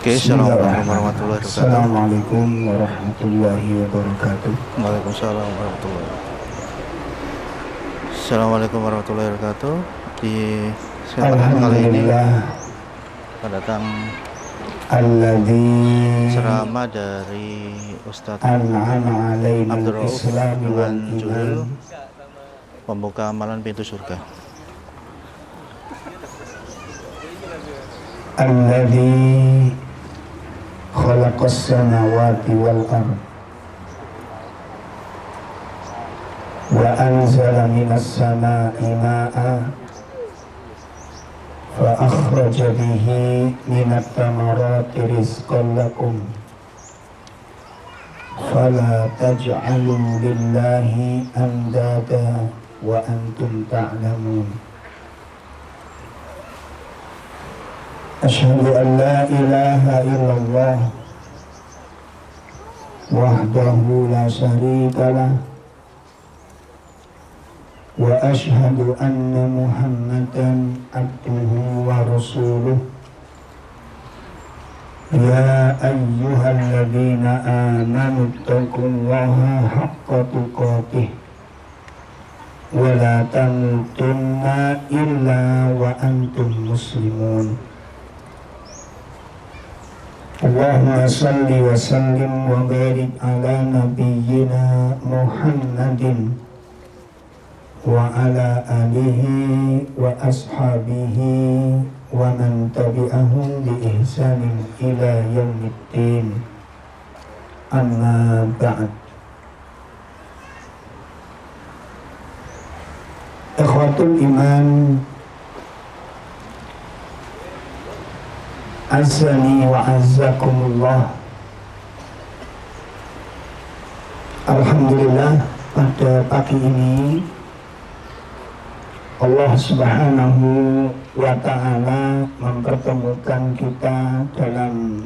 Oke, assalamualaikum Bismillahirrahmanirrahim. warahmatullahi wabarakatuh. Assalamualaikum warahmatullahi wabarakatuh. Waalaikumsalam warahmatullahi wabarakatuh. Assalamualaikum warahmatullahi wabarakatuh. Di kesempatan kali ini Alhamdulillah akan datang alladzi ceramah dari Ustadz an'ama alaina Abdul Rauf al-islam dengan wal judul iman Pembuka Amalan Pintu Surga. alladzi khalaqas samawati wal ard wa anzala minas samai ma'a fa akhraja bihi minat thamarati rizqan lakum fala taj'alu lillahi andada wa antum ta'lamun. Asyhadu an la ilaha illallah wahdahu la syarika lah wa asyhadu anna Muhammadan abduhu wa rasuluh. Ya ayyuhalladzina amanu taqullaha haqqa tuqatih wa la tamutunna illa wa antum muslimun. Allahumma salli wa sallim wa barik ala nabiyyina Muhammadin wa ala alihi wa ashabihi wa man tabi'ahum bi ihsanin ila yaumiddin. Amma ba'd. Ikhwatul iman, azani wa azzakumullah. Alhamdulillah, pada pagi ini Allah Subhanahu wa ta'ala mempertemukan kita dalam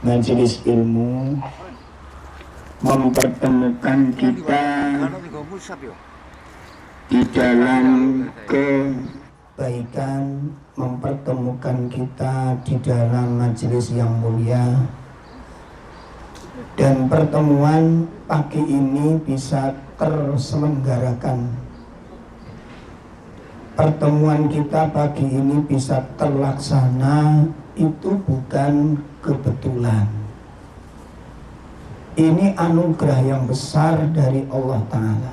majelis ilmu, mempertemukan kita di dalam kebaikan, mempertemukan kita di dalam majelis yang mulia. Dan pertemuan pagi ini bisa terselenggarakan, pertemuan kita pagi ini bisa terlaksana, itu bukan kebetulan. Ini anugerah yang besar dari Allah Ta'ala.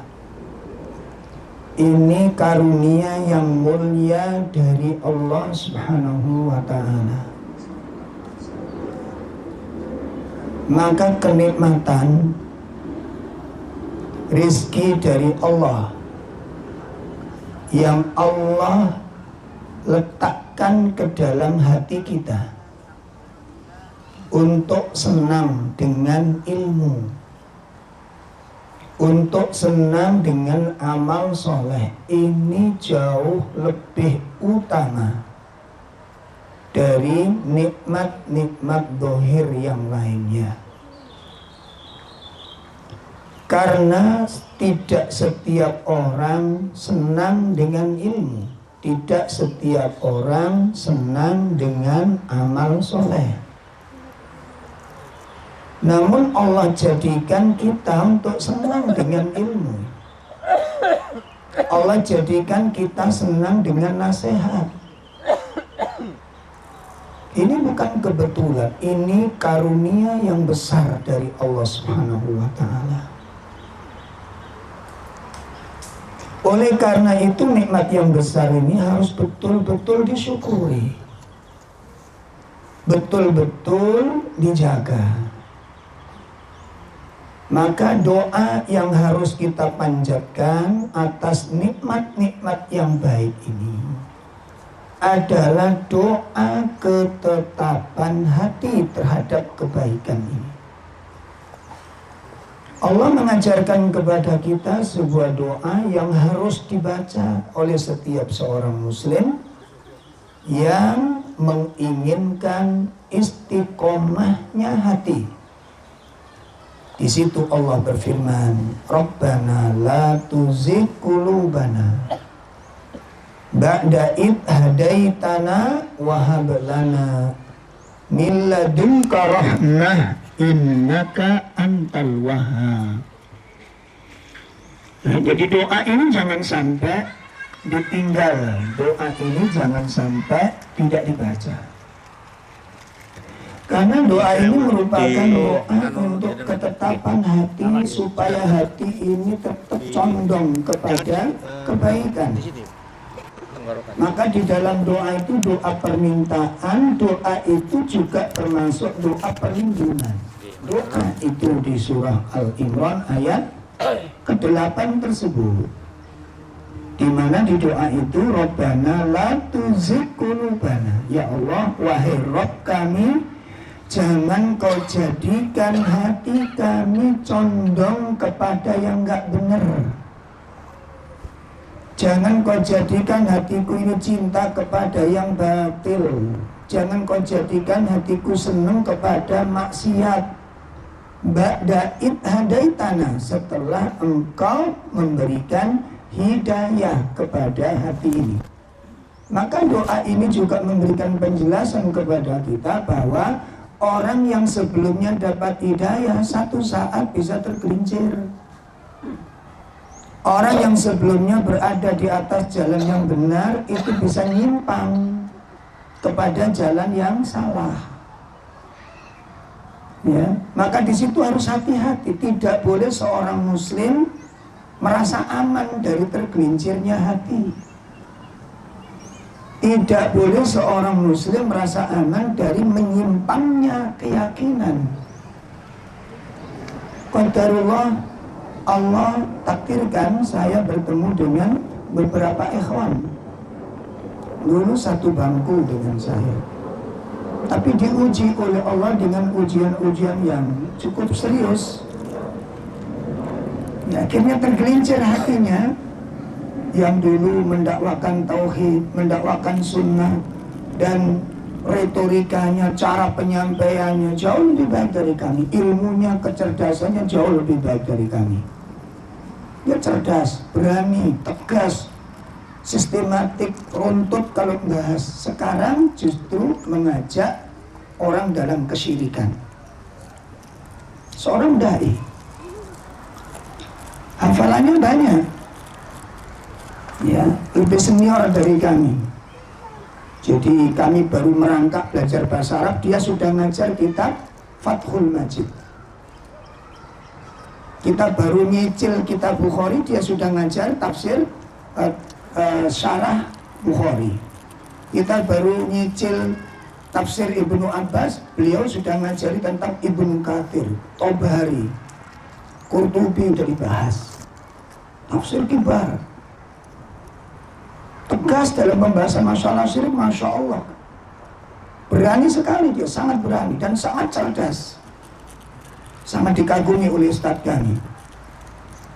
Ini karunia yang mulia dari Allah Subhanahu wa Ta'ala. Maka kenikmatan rizki dari Allah yang Allah letakkan ke dalam hati kita untuk senang dengan ilmu, untuk senang dengan amal soleh, ini jauh lebih utama dari nikmat-nikmat dohir yang lainnya. Karena tidak setiap orang senang dengan ilmu, tidak setiap orang senang dengan amal soleh. Namun Allah jadikan kita untuk senang dengan ilmu. Allah jadikan kita senang dengan nasihat. Ini bukan kebetulan, ini karunia yang besar dari Allah Subhanahu wa Ta'ala. Oleh karena itu nikmat yang besar ini harus betul-betul disyukuri, betul-betul dijaga. Maka doa yang harus kita panjatkan atas nikmat-nikmat yang baik ini adalah doa ketetapan hati terhadap kebaikan ini. Allah mengajarkan kepada kita sebuah doa yang harus dibaca oleh setiap seorang muslim yang menginginkan istiqomahnya hati. Di situ Allah berfirman, Rabbana la tuzigh qulubana ba'da id hadaitana wa hab lana min ladunka rahmah innaka antal wahhab. Nah, jadi doa ini jangan sampai ditinggal, doa ini jangan sampai tidak dibaca. Karena doa ini merupakan doa untuk ketetapan hati, supaya hati ini tetap condong kepada kebaikan. Maka di dalam doa itu doa permintaan, doa itu juga termasuk doa perlindungan. Doa itu di surah Al-Imran ayat ke-8 tersebut, di mana di doa itu Rabbana la tuzigh qulubana, ya Allah, wahai Rabb kami, jangan kau jadikan hati kami condong kepada yang enggak benar. Jangan kau jadikan hatiku ini cinta kepada yang batil. Jangan kau jadikan hatiku senang kepada maksiat. Ba'da id hadaitana, setelah engkau memberikan hidayah kepada hati ini. Maka doa ini juga memberikan penjelasan kepada kita bahwa orang yang sebelumnya dapat hidayah satu saat bisa tergelincir. Orang yang sebelumnya berada di atas jalan yang benar itu bisa nyimpang kepada jalan yang salah. Ya, maka di situ harus hati-hati. Tidak boleh seorang muslim merasa aman dari tergelincirnya hati. Tidak boleh seorang muslim merasa aman dari menyimpangnya keyakinan. Qadarullah, Allah takdirkan saya bertemu dengan beberapa ikhwan. Dulu satu bangku dengan saya, tapi diuji oleh Allah dengan ujian-ujian yang cukup serius. Ya, akhirnya tergelincir hatinya. Yang dulu mendakwakan tauhid, mendakwakan sunnah, dan retorikanya, cara penyampaiannya jauh lebih baik dari kami. Ilmunya, kecerdasannya jauh lebih baik dari kami. Dia cerdas, berani, tegas, sistematik, runtut kalau bahas. Sekarang justru mengajak orang dalam kesyirikan. Seorang dai, hafalannya banyak, ya, lebih senior dari kami. Jadi kami baru merangkak belajar bahasa Arab, dia sudah ngajar kitab Fathul Majid. Kita baru nyicil kitab Bukhari, dia sudah ngajar tafsir syarah Bukhari. Kita baru nyicil tafsir Ibnu Abbas, beliau sudah ngajari tentang Ibnu Katsir, Tobari, Qurtubi udah dibahas. Tafsir kibar, tegas dalam pembahasan masalah syirik, Masya Allah. Berani sekali dia, sangat berani dan sangat cerdas. Sangat dikagumi oleh Ustadz kami.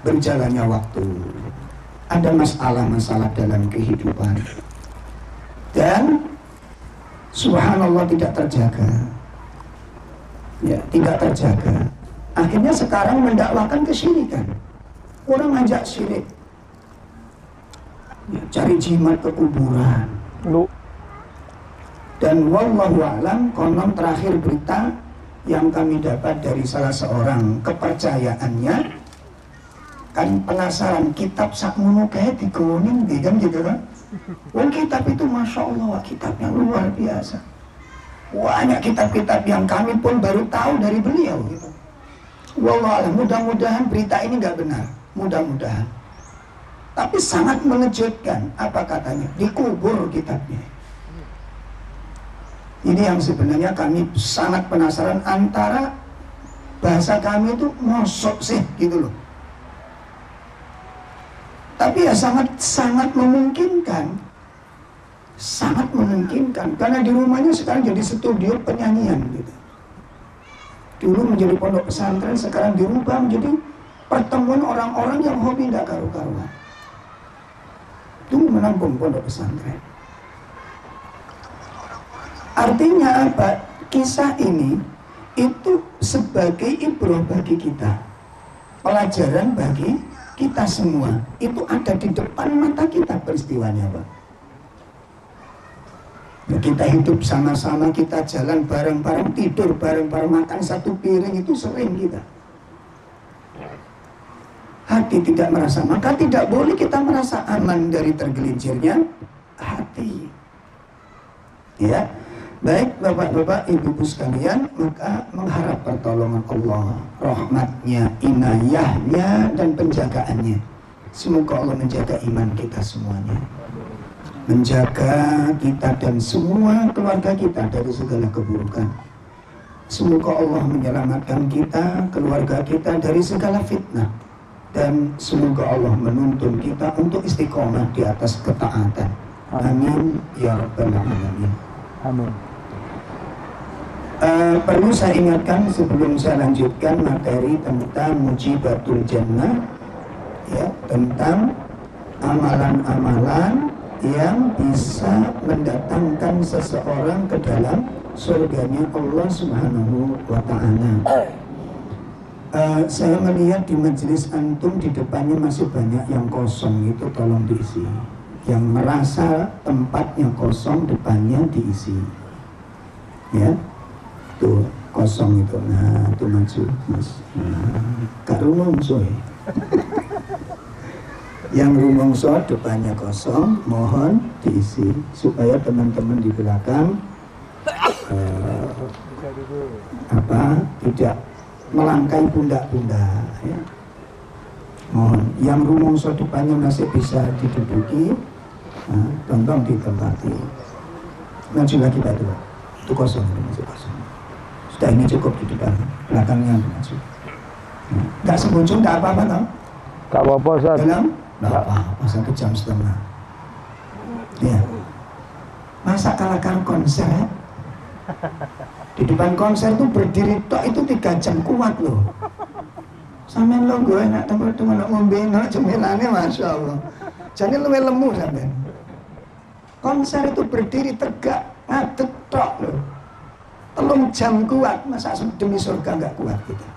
Berjalannya waktu, ada masalah-masalah dalam kehidupan, dan subhanallah tidak terjaga. Ya, tidak terjaga. Akhirnya sekarang mendakwakan kesyirikan. Orang ngajak syirik, ya, cari jimat ke kuburan. Dan wallahu a'lam, konon terakhir berita yang kami dapat dari salah seorang kepercayaannya, kan penasaran kitab sakmono kayak digoning kan gitu kan. Wong kitab itu Masya Allah, kitabnya luar biasa. Banyak kitab-kitab yang kami pun baru tahu dari beliau gitu. Wallahu a'lam, mudah-mudahan berita ini nggak benar, mudah-mudahan. Tapi sangat mengejutkan, apa katanya, dikubur kitabnya. Ini yang sebenarnya kami sangat penasaran, antara bahasa kami itu mosok sih gitu loh. Tapi ya sangat memungkinkan. Sangat memungkinkan, karena di rumahnya sekarang jadi studio penyanyian gitu. Dulu menjadi pondok pesantren, sekarang dirubah menjadi pertemuan orang-orang yang hobi tidak karu-karuan. Dulu menampung pondok pesantren. Artinya apa? Kisah ini itu sebagai ibrah bagi kita, pelajaran bagi kita semua. Itu ada di depan mata kita peristiwanya, Pak. Kita hidup sama-sama, kita jalan bareng-bareng, tidur bareng-bareng, makan satu piring, itu sering kita. Hati tidak merasa, maka tidak boleh kita merasa aman dari tergelincirnya hati. Ya, baik bapak-bapak, ibu-ibu sekalian, maka mengharap pertolongan Allah, rahmatnya, inayahnya, dan penjagaannya. Semoga Allah menjaga iman kita semuanya, menjaga kita dan semua keluarga kita dari segala keburukan. Semoga Allah menyelamatkan kita, keluarga kita dari segala fitnah. Dan semoga Allah menuntun kita untuk istiqomah di atas ketaatan. Amin ya rabbal alamin. Amin. Perlu saya ingatkan sebelum saya lanjutkan materi tentang mujibatul jannah, ya, tentang amalan-amalan yang bisa mendatangkan seseorang ke dalam surganya Allah Subhanahu wa ta'ala. Saya melihat di majelis antum di depannya masih banyak yang kosong, itu tolong diisi. Yang merasa tempatnya kosong, depannya diisi. Ya, tuh kosong itu. Nah, itu maju, mas. Kak rumongso ya. Yang rumongso depannya kosong, mohon diisi supaya teman-teman di belakang tidak melangkai pundak-pundak, ya. Mohon yang rumongso depannya masih bisa diduduki, tolong ditempati. Maju lagi Pak Tua, itu kosong, masih kosong. Sudah, ini cukup di depan, belakangnya maju. Nggak sebujung, nggak apa-apa toh? Nggak apa-apa, Ustaz. Dalam? Nggak apa-apa, 1,5 jam. Ya. Masa kalah konser, ya? Di depan konser tuh berdiri tok itu 3 jam kuat loh. Sampeyan lo gue enak teman-teman nak ngombe nak cemilane, masya Allah. Jadi lu lemu sampeyan. Konser itu berdiri tegak ngadeg tok loh. 3 jam kuat, masa demi surga nggak kuat kita.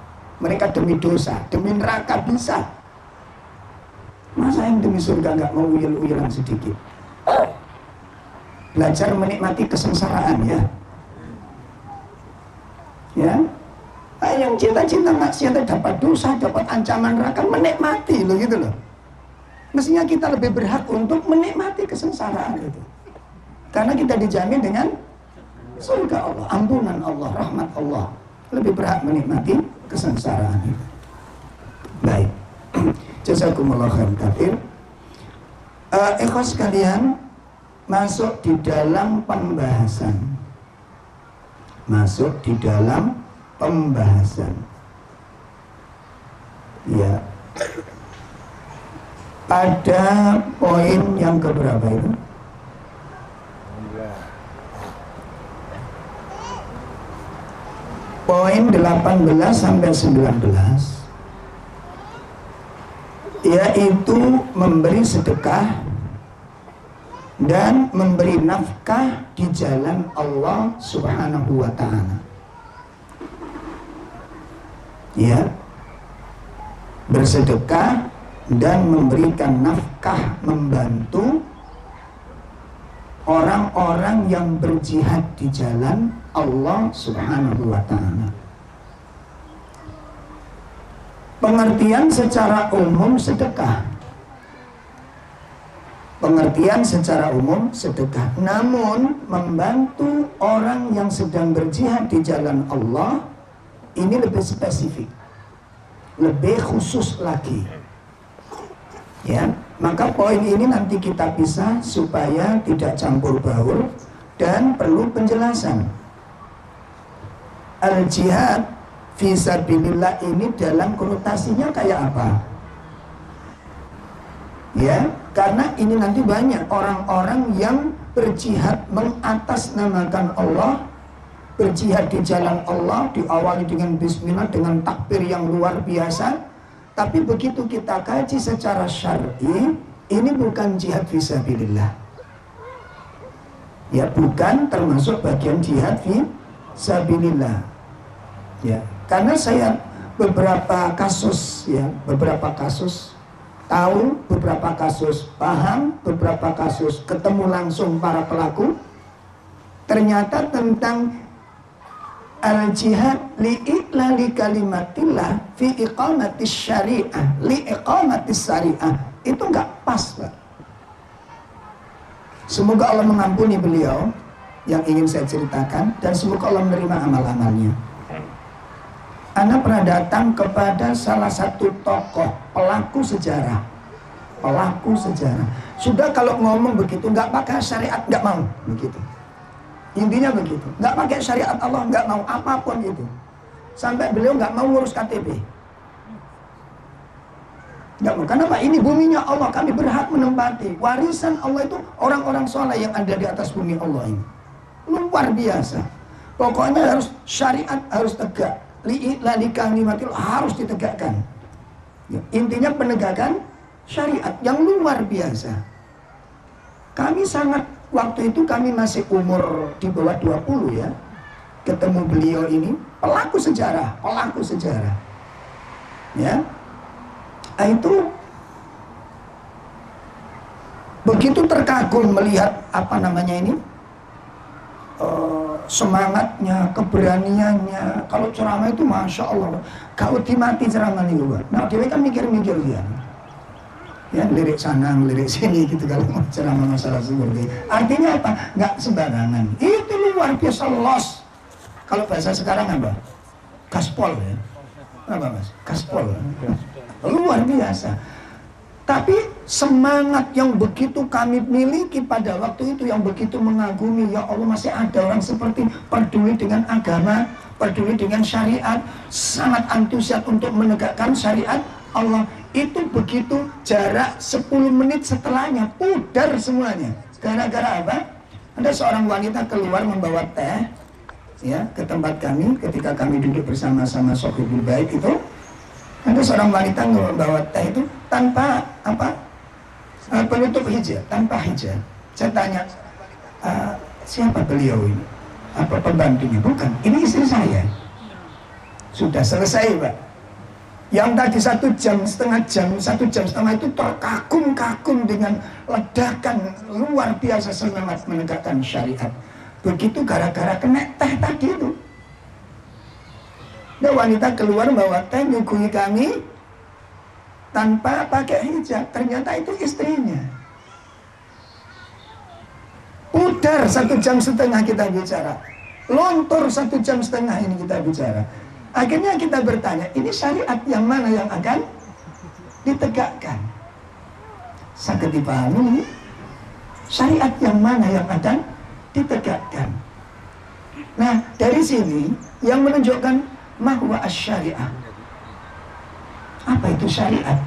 Mereka demi dosa, demi neraka bisa. Masa yang demi surga nggak mau uyel-uyelan sedikit? Belajar menikmati kesengsaraan ya. Ya, yang cinta-cinta maksiat dapat dosa, dapat ancaman neraka, menikmati loh gitu loh. Mestinya kita lebih berhak untuk menikmati kesengsaraan itu, karena kita dijamin dengan surga Allah, ampunan Allah, rahmat Allah. Lebih berhak menikmati kesengsaraan itu. Baik, jazakumullah khairan katsir. Ikhwas sekalian, masuk di dalam pembahasan. Ya, pada poin yang keberapa itu? Poin 18 sampai 19, yaitu memberi sedekah dan memberi nafkah di jalan Allah Subhanahu wa ta'ala. Ya, bersedekah dan memberikan nafkah, membantu orang-orang yang berjihad di jalan Allah Subhanahu wa ta'ala. Pengertian secara umum sedekah. Pengertian secara umum sedekah, namun membantu orang yang sedang berjihad di jalan Allah ini lebih spesifik, lebih khusus lagi. Ya, maka poin ini nanti kita pisah supaya tidak campur baur dan perlu penjelasan. Al-jihad fisabilillah ini dalam konotasinya kayak apa? Ya, karena ini nanti banyak orang-orang yang berjihad mengatasnamakan Allah, berjihad di jalan Allah, diawali dengan bismillah, dengan takbir yang luar biasa. Tapi begitu kita kaji secara syar'i, ini bukan jihad fisabilillah. Ya, bukan termasuk bagian jihad fisabilillah. Ya, karena saya beberapa kasus tahu, beberapa kasus paham, beberapa kasus ketemu langsung para pelaku. ternyata tentang al-jihad li'i'lali kalimatillah fi iqamatis syariah, li'iqamatis syariah, itu enggak pas, Pak. Semoga Allah mengampuni beliau yang ingin saya ceritakan, dan semoga Allah menerima amal-amalnya. Ana pernah datang kepada salah satu tokoh pelaku sejarah. Sudah kalau ngomong begitu, nggak pakai syariat, nggak mau begitu. Intinya begitu, nggak pakai syariat Allah, nggak mau apapun itu. Sampai beliau nggak mau ngurus KTP. Nggak mau, kenapa? Ini buminya Allah, kami berhak menempati. Warisan Allah itu orang-orang soleh yang ada di atas bumi Allah ini. Luar biasa. Pokoknya harus syariat harus tegak. Li'i'lali kalimatil harus ditegakkan. Ya, intinya penegakan syariat yang luar biasa. Kami sangat, waktu itu kami masih umur di bawah 20 ya. Ketemu beliau ini, pelaku sejarah. Ya. Nah, itu begitu terkagum melihat apa namanya ini, semangatnya, keberaniannya. Kalau ceramah itu masya Allah, kau mati ceramah itu. Nah dia kan mikir-mikir dia. Ya, lirik sana, lirik sini gitu kalau mau ceramah masalah seperti itu. Artinya apa? Nggak sembarangan. Itu luar biasa los. Kalau bahasa sekarang apa? Gaspol ya. Apa mas? Gaspol. Luar biasa. Tapi semangat yang begitu kami miliki pada waktu itu, yang begitu mengagumi, ya Allah masih ada orang seperti peduli dengan agama, peduli dengan syariat, sangat antusias untuk menegakkan syariat Allah. Itu begitu jarak 10 menit setelahnya pudar semuanya. Gara-gara apa? Ada seorang wanita keluar membawa teh ya ke tempat kami ketika kami duduk bersama-sama Sohibul Bait itu. Ada seorang wanita membawa teh itu tanpa apa? Penutup hijab, tanpa hijab. Saya tanya, siapa beliau ini? Apa pembantunya? Bukan, ini istri saya. Sudah selesai, Pak. Yang tadi 1 jam setengah itu terkagum-kagum dengan ledakan luar biasa semangat menegakkan syariat. Begitu gara-gara kena teh tadi itu. Ada wanita keluar bawa teh nyuguhi kami tanpa pakai hijab. Ternyata itu istrinya. Pudar 1,5 jam kita bicara. Lontor 1,5 jam ini kita bicara. Akhirnya kita bertanya, ini syariat yang mana yang akan ditegakkan? Sakit dipahami, syariat yang mana yang akan ditegakkan? Nah, dari sini yang menunjukkan mahwa syariah. Apa itu syariat?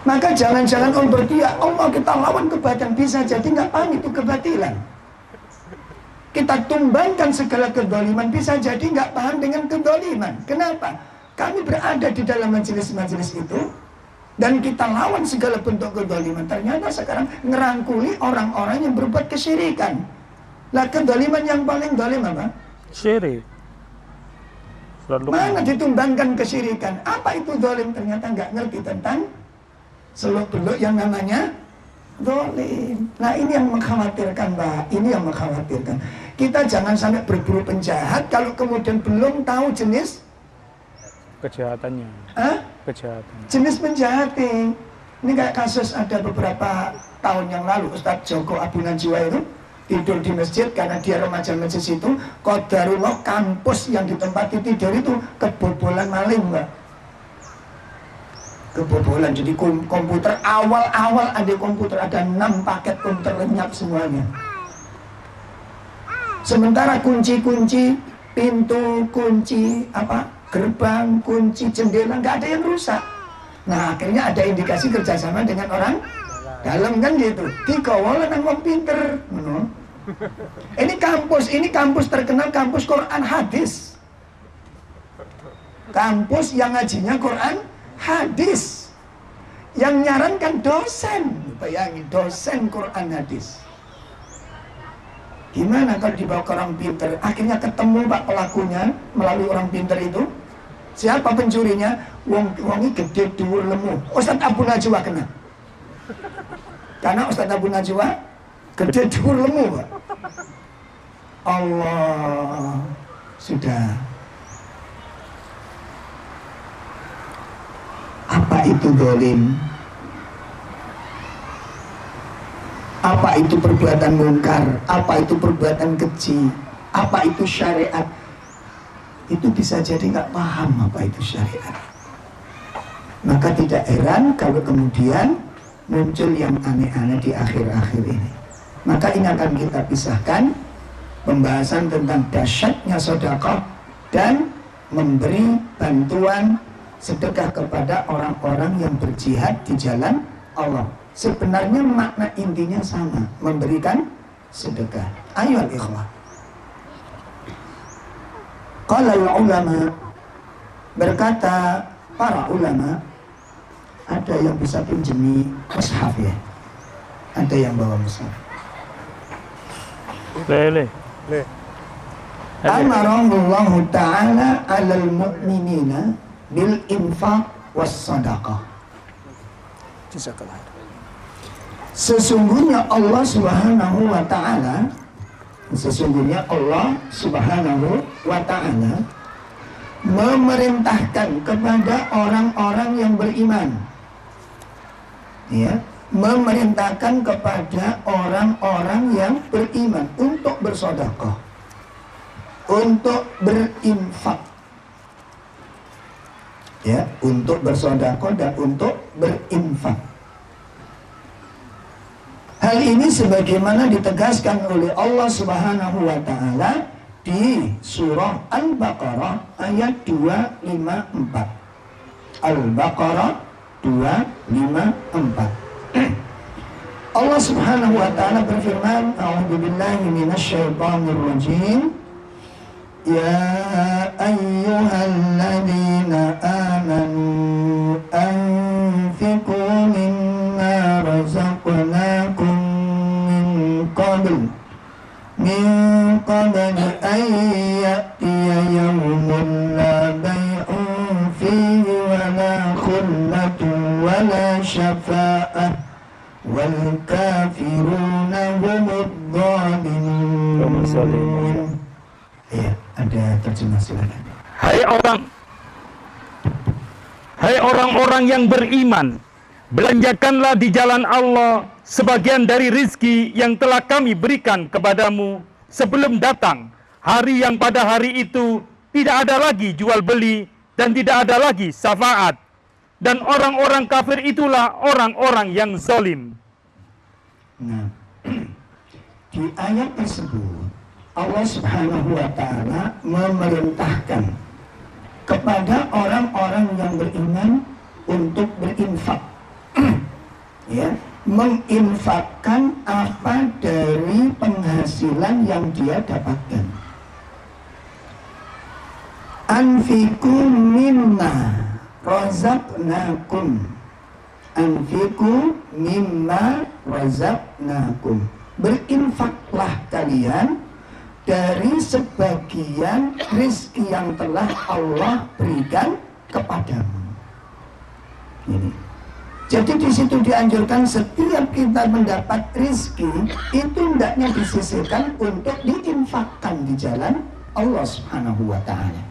Maka jangan-jangan orang berdia, Allah kita lawan kebatilan, bisa jadi nggak paham itu kebatilan. Kita tumbangkan segala kedoliman, bisa jadi nggak paham dengan kedoliman. Kenapa? Kami berada di dalam majelis-majelis itu dan kita lawan segala bentuk kedoliman. Ternyata sekarang ngerangkuli orang-orang yang berbuat kesyirikan. Lah kedoliman yang paling dolim apa? Syirik. Mana ditumbangkan kesyirikan? Apa itu dolim? Ternyata nggak ngerti tentang seluk-beluk yang namanya dolim. Nah ini yang mengkhawatirkan, Pak. Ini yang mengkhawatirkan. Kita jangan sampai berburu penjahat kalau kemudian belum tahu jenis kejahatannya. Kejahatan. Jenis penjahatnya. Ini kayak kasus ada beberapa tahun yang lalu Ustadz Joko Abu Najwa itu tidur di masjid karena dia remaja masjid itu. Qadarullah kampus yang ditempati tidur itu kebobolan maling, Mbak. Kebobolan, jadi komputer awal-awal ada komputer, ada 6 paket komputer lenyap semuanya. Sementara kunci-kunci pintu, kunci gerbang, kunci jendela nggak ada yang rusak. Nah akhirnya ada indikasi kerjasama dengan orang dalam kan gitu. Dikawal nang wong pinter. Ini kampus terkenal, kampus Quran hadis. Kampus yang ngajinya Quran hadis, yang nyarankan dosen. Bayangin, dosen Quran hadis. Gimana kalau dibawa ke orang pinter? Akhirnya ketemu Pak pelakunya melalui orang pinter itu. Siapa pencurinya? Wongi gede dhuwur lemu. Ustadz Abu Najwa kena. Karena Ustadz Abu Najwa gede dhuwur lemu, Pak. Allah. Sudah. Apa itu zalim? Apa itu perbuatan mungkar? Apa itu perbuatan keji? Apa itu syariat? Itu bisa jadi nggak paham apa itu syariat. Maka tidak heran kalau kemudian muncul yang aneh-aneh di akhir-akhir ini. Maka ini akan kita pisahkan pembahasan tentang dahsyatnya sedekah dan memberi bantuan sedekah kepada orang-orang yang berjihad di jalan Allah. Sebenarnya makna intinya sama, memberikan sedekah. Ayo al-ikhwah. Qala ulama, berkata para ulama, ada yang bisa pinjemi mushaf ya? Ada yang bawa mushaf? Le. Amarahullahu ta'ala alal mu'minina bil infaq was sadaqah. Sesungguhnya Allah Subhanahu wa ta'ala memerintahkan kepada orang-orang yang beriman, ya, memerintahkan kepada orang-orang yang beriman untuk bersedekah, untuk berinfak, ya, untuk bersedekah dan untuk berinfak. Hal ini sebagaimana ditegaskan oleh Allah Subhanahu wa taala di surah Al-Baqarah ayat 254. Al-Baqarah 254. Allah Subhanahu wa taala berfirman, a'udzubillahi minasyaitonir rajim. Ya ayyuhalladzina amanu anfiqu mimma razaqnakum min qabl an ya'tiya yawmun la bay'un fihi wa la khullatun wa la syafa'ah wal kafiruna humud dhalimun. Ya, ada terjemah silakan. Hai orang-orang yang beriman, belanjakanlah di jalan Allah sebagian dari rizki yang telah kami berikan kepadamu sebelum datang hari yang pada hari itu tidak ada lagi jual beli dan tidak ada lagi syafaat, dan orang-orang kafir itulah orang-orang yang zalim. Nah, di ayat tersebut Allah Subhanahu wa ta'ala memerintahkan kepada orang-orang yang beriman untuk berinfak, ya, menginfakkan apa dari penghasilan yang dia dapatkan. Anfiqu mimma razaqnakum. Anfiqu mimma razaqnakum. Berinfaklah kalian dari sebagian rizki yang telah Allah berikan kepadamu. Ini. Jadi di situ dianjurkan setiap kita mendapat rizki itu hendaknya disisihkan untuk diinfakkan di jalan Allah Subhanahu wa ta'ala.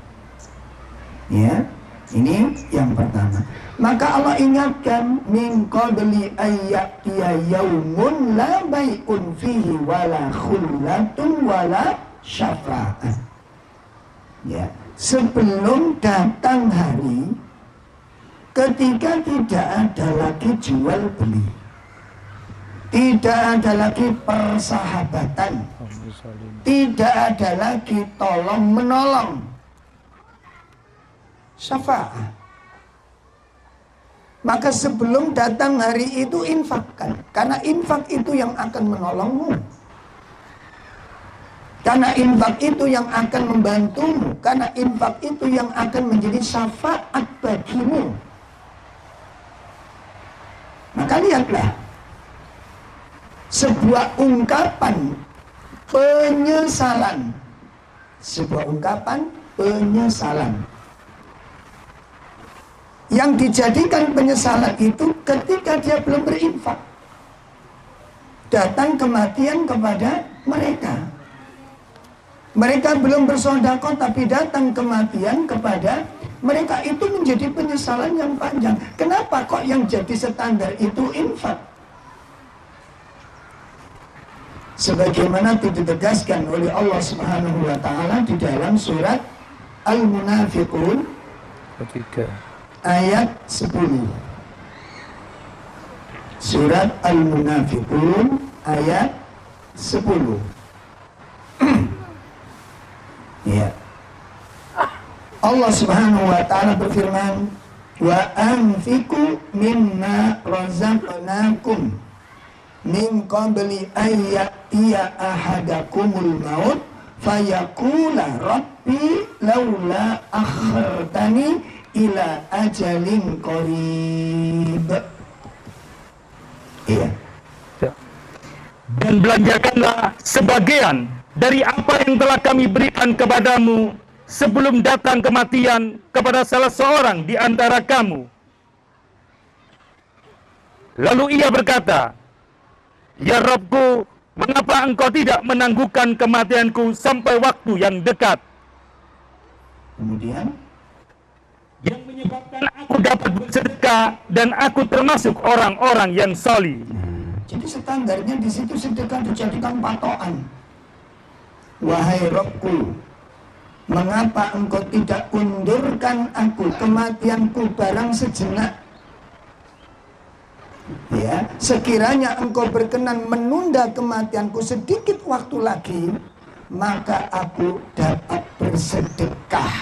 Ya, ini yang pertama. Maka Allah ingatkan, min qabli ayyatiya yaumun la bai'un fihi wala khullatun wala syafa'ah. Ya, sebelum datang hari ketika tidak ada lagi jual beli, tidak ada lagi persahabatan, tidak ada lagi tolong menolong, syafa'ah. Maka sebelum datang hari itu infakkan, karena infak itu yang akan menolongmu, karena infak itu yang akan membantumu, karena infak itu yang akan menjadi syafaat bagimu. Maka lihatlah sebuah ungkapan penyesalan, sebuah ungkapan penyesalan yang dijadikan penyesalan itu ketika dia belum berinfak, datang kematian kepada mereka. Mereka belum bersedekah tapi datang kematian kepada mereka, itu menjadi penyesalan yang panjang. Kenapa kok yang jadi standar itu infak? Sebagaimana ditegaskan oleh Allah Subhanahu wa taala di dalam surat Al-Munafiqun ayat 10. Surat Al-Munafiqun ayat 10. Ya. Allah Subhanahu wa taala berfirman, "Wa anfiqu mimma razaqnakum min qabli ayyatiya ahadakumul maut fayaqula rabbi laula akhartani ila ajalin qarib." Iya. Dan belanjakanlah sebagian dari apa yang telah kami berikan kepadamu sebelum datang kematian kepada salah seorang di antara kamu. Lalu ia berkata, "Ya Rabbku, mengapa engkau tidak menangguhkan kematianku sampai waktu yang dekat?" Kemudian yang menyebabkan aku dapat bersedekah dan aku termasuk orang-orang yang salih. jadi standarnya di situ sedekah dijadikan patokan. Wahai Rabbku, mengapa engkau tidak undurkan aku kematianku barang sejenak? Ya, sekiranya engkau berkenan menunda kematianku sedikit waktu lagi, maka aku dapat bersedekah.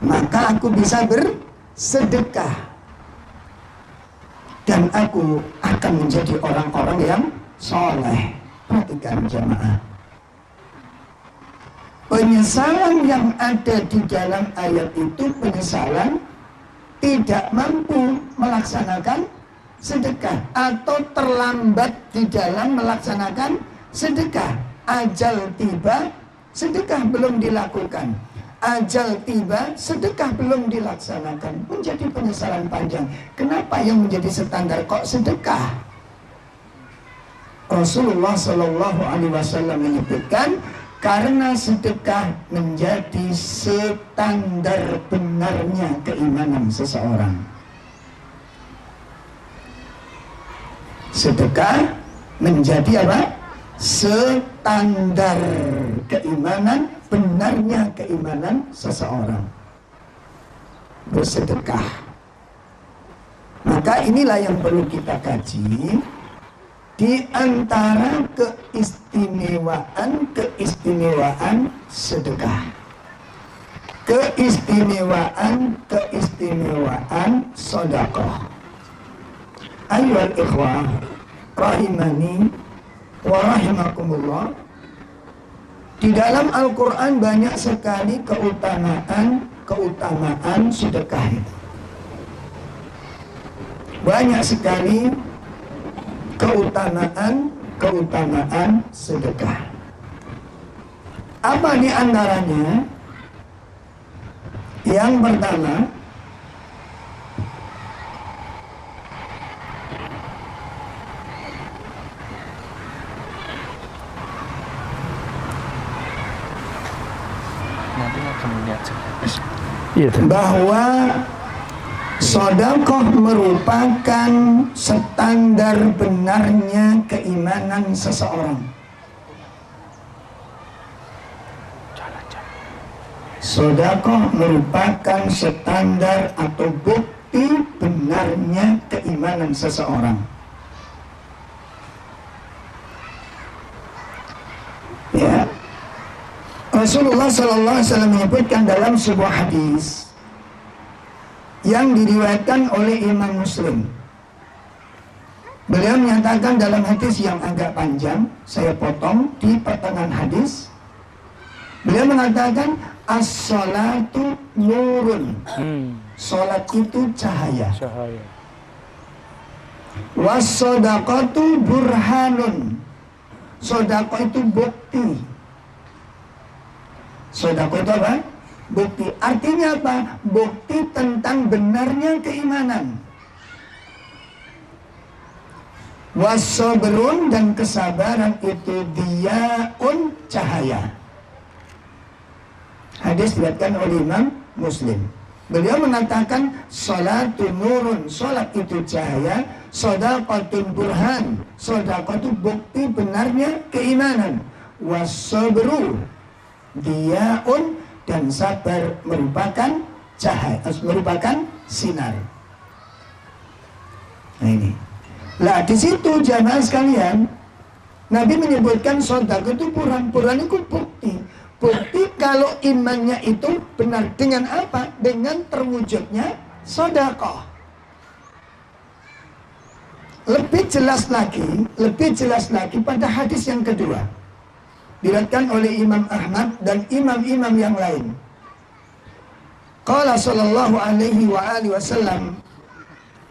Maka aku bisa bersedekah. Dan aku akan menjadi orang-orang yang soleh. Perhatikan jamaah. Penyesalan yang ada di dalam ayat itu penyesalan tidak mampu melaksanakan sedekah atau terlambat di dalam melaksanakan sedekah. Ajal tiba, sedekah belum dilakukan. Ajal tiba, sedekah belum dilaksanakan. Menjadi penyesalan panjang. Kenapa yang menjadi standar kok sedekah? Rasulullah Shallallahu Alaihi Wasallam menyebutkan, karena sedekah menjadi standar benarnya keimanan seseorang. Sedekah menjadi apa? Standar keimanan, benarnya keimanan seseorang. Bersedekah. Maka inilah yang perlu kita kaji. Di antara keistimewaan sedekah, keistimewaan sedekah. Ayyuhal ikhwah rahimani wa rahimakumullah, di dalam Al-Quran banyak sekali keutamaan sedekah itu. Banyak sekali keutamaan sedekah. Apa di antaranya? Yang pertama, Nanti akan melihat. bahwa sedekah merupakan standar benarnya keimanan seseorang. Sedekah merupakan standar atau bukti benarnya keimanan seseorang. Ya, Rasulullah Sallallahu Alaihi Wasallam menyebutkan dalam sebuah hadis yang diriwayatkan oleh Imam Muslim. Beliau menyatakan dalam hadis yang agak panjang, saya potong di pertengahan hadis. Beliau mengatakan, as-salatu nurun. Salat itu cahaya. Was-sadaqatu burhanun. Sedekah itu bukti. Sedekah itu apa? Bukti. Artinya apa? Bukti tentang benarnya keimanan. Wasabrun, dan kesabaran itu diyaun, cahaya. Hadis diriwayatkan oleh Imam Muslim. Beliau mengatakan salatu nurun, salat itu cahaya, shadaqatun burhan, sedekah itu bukti benarnya keimanan. Wasabru diyaun, dan sabar merupakan cahaya, merupakan sinar. Nah ini. Lah di situ jamaah sekalian, Nabi menyebutkan sedekah itu burhan itu bukti. Bukti kalau imannya itu benar dengan apa? Dengan terwujudnya sedekah. Lebih jelas lagi pada hadis yang kedua, diriwayatkan oleh Imam Ahmad dan imam-imam yang lain. Qala sallallahu alaihi wa alihi wasallam,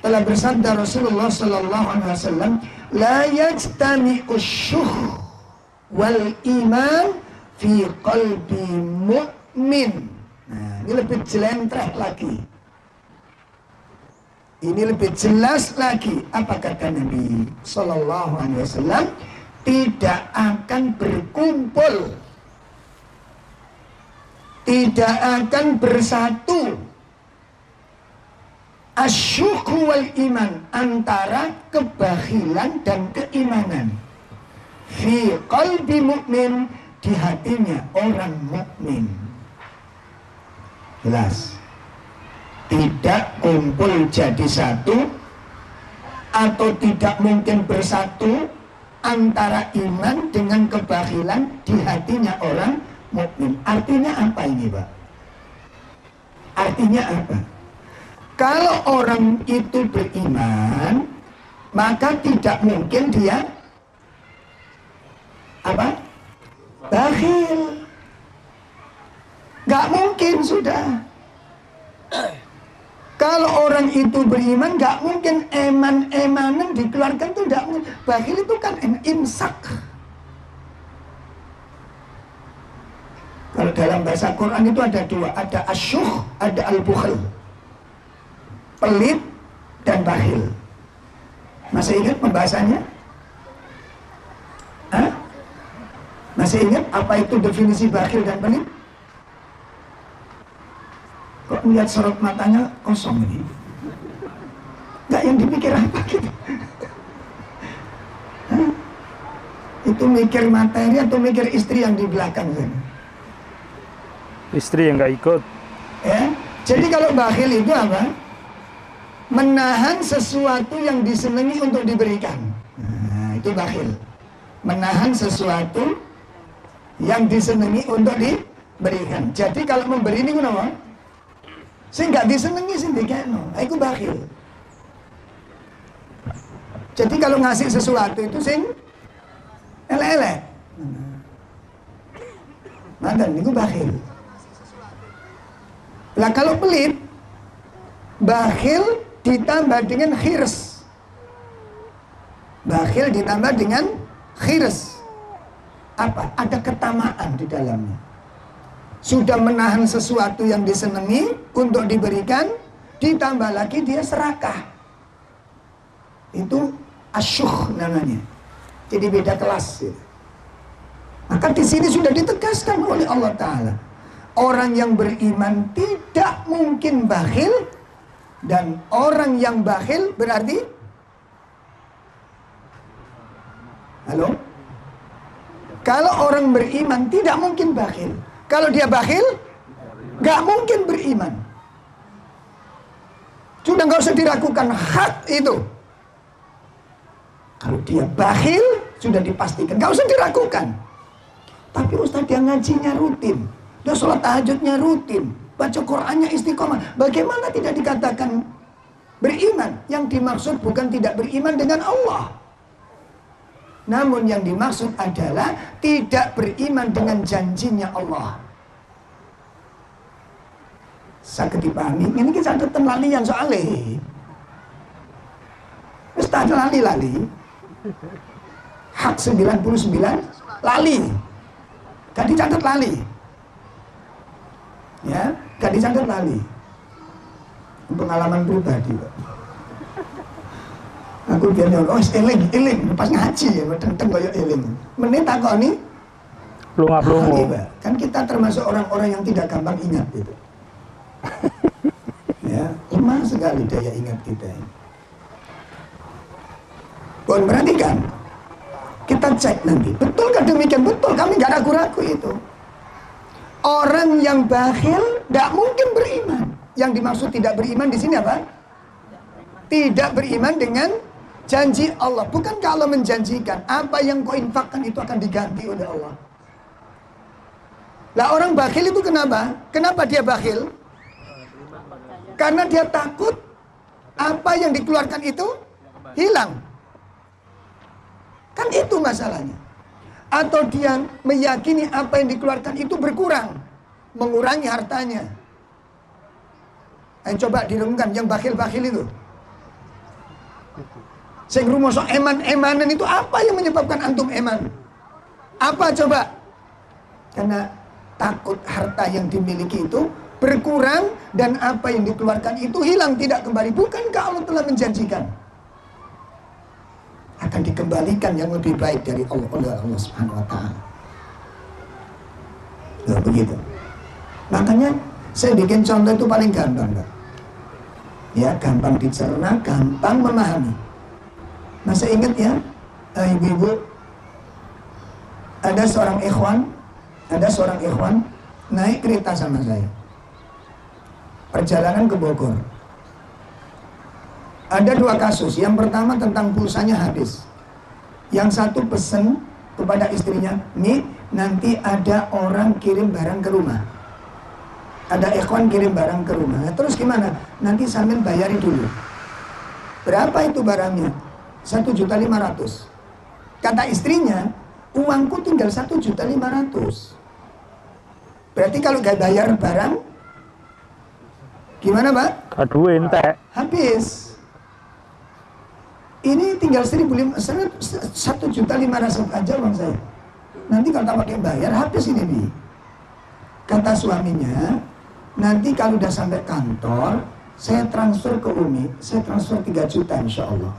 telah bersabda Rasulullah sallallahu alaihi wasallam, la yajtami'u syuh wal iman fi qalbi mu'min. Nah, ini lebih jelentreh lagi. Ini lebih jelas lagi. Apa kata Nabi sallallahu alaihi wasallam? Tidak akan berkumpul, tidak akan bersatu asyuku wal iman, antara kebakhilan dan keimanan, fi qalbi mu'min, di hatinya orang mukmin. Jelas. Tidak kumpul jadi satu, atau tidak mungkin bersatu antara iman dengan kebakhilan di hatinya orang mukmin. Artinya apa ini, Pak? Artinya apa? Kalau orang itu beriman, maka tidak mungkin dia apa? Bakhil. Gak mungkin sudah. Kalau orang itu beriman, gak mungkin eman-emanan dikeluarkan, itu gak mungkin. Bakhil itu kan imsak. Kalau dalam bahasa Quran itu ada dua, ada asyuh, ada al-bukhl. Pelit dan bakhil. Masih ingat pembahasannya? Hah? Masih ingat apa itu definisi bakhil dan pelit? Kok melihat sorot matanya kosong ini? Gak yang dipikir apa gitu? Hah? Itu mikir materi atau mikir istri yang di belakang sana? Istri yang nggak ikut. Ya, jadi kalau bakhil itu apa? Menahan sesuatu yang disenangi untuk diberikan. Nah, itu bakhil. Menahan sesuatu yang disenangi untuk diberikan. Jadi kalau memberi ini kenapa? Sing nggak disenangi sing dikeno. Itu bakhil. Jadi kalau ngasih sesuatu itu sing elek-elek. Mantan itu bakhil. Lah kalau pelit, bakhil ditambah dengan khirs. Bakhil ditambah dengan khirs. Apa? Ada ketamaan di dalamnya. Sudah menahan sesuatu yang disenangi untuk diberikan, ditambah lagi dia serakah. Itu asyuh namanya. Jadi beda kelas. Maka di sini sudah ditegaskan oleh Allah Ta'ala. Orang yang beriman tidak mungkin bakhil, dan orang yang bakhil berarti, halo? Kalau orang beriman tidak mungkin bakhil. Kalau dia bakhil, gak mungkin beriman. Sudah gak usah diragukan hak itu. Kalau dia bakhil, sudah dipastikan, gak usah diragukan. Tapi Ustaz, dia ngajinya rutin, dia sholat tahajudnya rutin, baca Qur'annya istiqomah, bagaimana tidak dikatakan beriman? Yang dimaksud bukan tidak beriman dengan Allah, namun yang dimaksud adalah tidak beriman dengan janjinya Allah. Sakit dipahami? Ini kita tetap lalian soalnya. Ustaz lali-lali. Hak 99 lali. Gak dicatat lali. Ya, gak dicatat lali. Pengalaman pribadi, Pak. Aku biar oh eling pas ngaji ya tentang kaya eling. Menit takoni Lunga-lungu. kan kita termasuk orang-orang yang tidak gampang ingat gitu. Ya, lemah sekali daya ingat kita ini. Pun perhatikan, kita cek nanti, betulkah demikian? Betul, kami nggak ragu-ragu itu. Orang yang bakhil tidak mungkin beriman. Yang dimaksud tidak beriman di sini apa? Tidak beriman dengan janji Allah. Bukankah Allah menjanjikan apa yang kau infakkan itu akan diganti oleh Allah? Lah orang bakhil itu kenapa? Kenapa dia bakhil? Karena dia takut apa yang dikeluarkan itu hilang. Kan itu masalahnya. Atau dia meyakini apa yang dikeluarkan itu berkurang, mengurangi hartanya. Ayo coba direnungkan yang bakhil-bakhil itu. Sing rumoso eman-emanan itu apa yang menyebabkan antum eman? Apa coba? Karena takut harta yang dimiliki itu berkurang dan apa yang dikeluarkan itu hilang, tidak kembali. Bukankah Allah telah menjanjikan akan dikembalikan yang lebih baik dari Allah oleh Allah Subhanahu wa taala. Nah, begitu. Makanya saya bikin contoh itu paling gampang, Pak. Ya, gampang dicerna, gampang memahami. Masih ingat ya, ibu-ibu, ada seorang ikhwan naik kereta sama saya. Perjalanan ke Bogor. Ada dua kasus. Yang pertama tentang pulsanya habis. Yang satu pesen kepada istrinya, nih nanti ada orang kirim barang ke rumah. Ada ikhwan kirim barang ke rumah. Nah, terus gimana? Nanti sambil bayari dulu. Berapa itu barangnya? 1.500.000. Kata istrinya, uangku tinggal 1.500.000. Berarti kalau gak bayar barang, gimana Pak? Aduh entek. Habis. Ini tinggal 1.500.000 aja uang saya. Nanti kalau tak pakai bayar, habis ini Bi. Kata suaminya, nanti kalau udah sampai kantor, saya transfer ke Umi, saya transfer 3 juta insya Allah.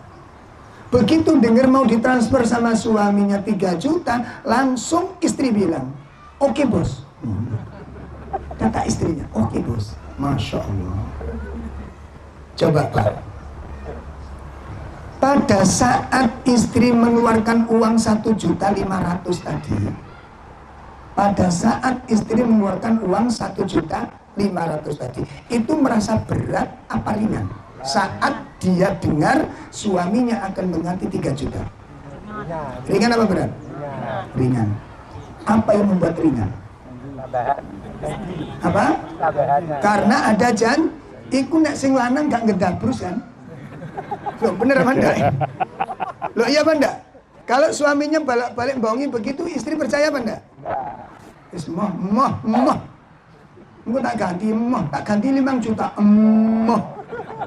Begitu dengar mau ditransfer sama suaminya 3 juta, langsung istri bilang, oke bos. Kata istrinya, oke bos. Masya Allah. Coba Pak. Pada saat istri mengeluarkan uang 1.500.000 tadi, pada saat istri mengeluarkan uang 1.500.000 tadi, itu merasa berat apa ringan? Saat dia dengar suaminya akan mengganti 3 juta. Ringan apa berat? Ringan. Apa yang membuat ringan? Apa? Karena ada iku nek sing lanang gak ngedabrus kan? Loh bener apa enggak? Loh iya apa enggak? Kalau suaminya balik bohongi begitu, istri percaya apa enggak? Wis moh. Engko tak ganti 5 juta. Moh.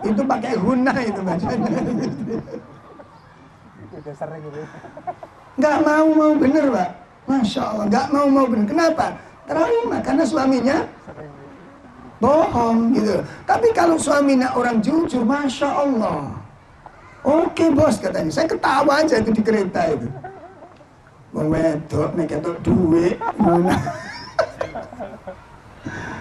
Itu pakai guna itu bacanya. Enggak mau bener, Pak. Masya Allah, enggak mau bener. Kenapa? Trauma karena suaminya bohong gitu. Tapi kalau suaminya orang jujur, Masya Allah, oke bos katanya. Saya ketawa aja itu di kereta itu. Wong wedok nek ketok duit.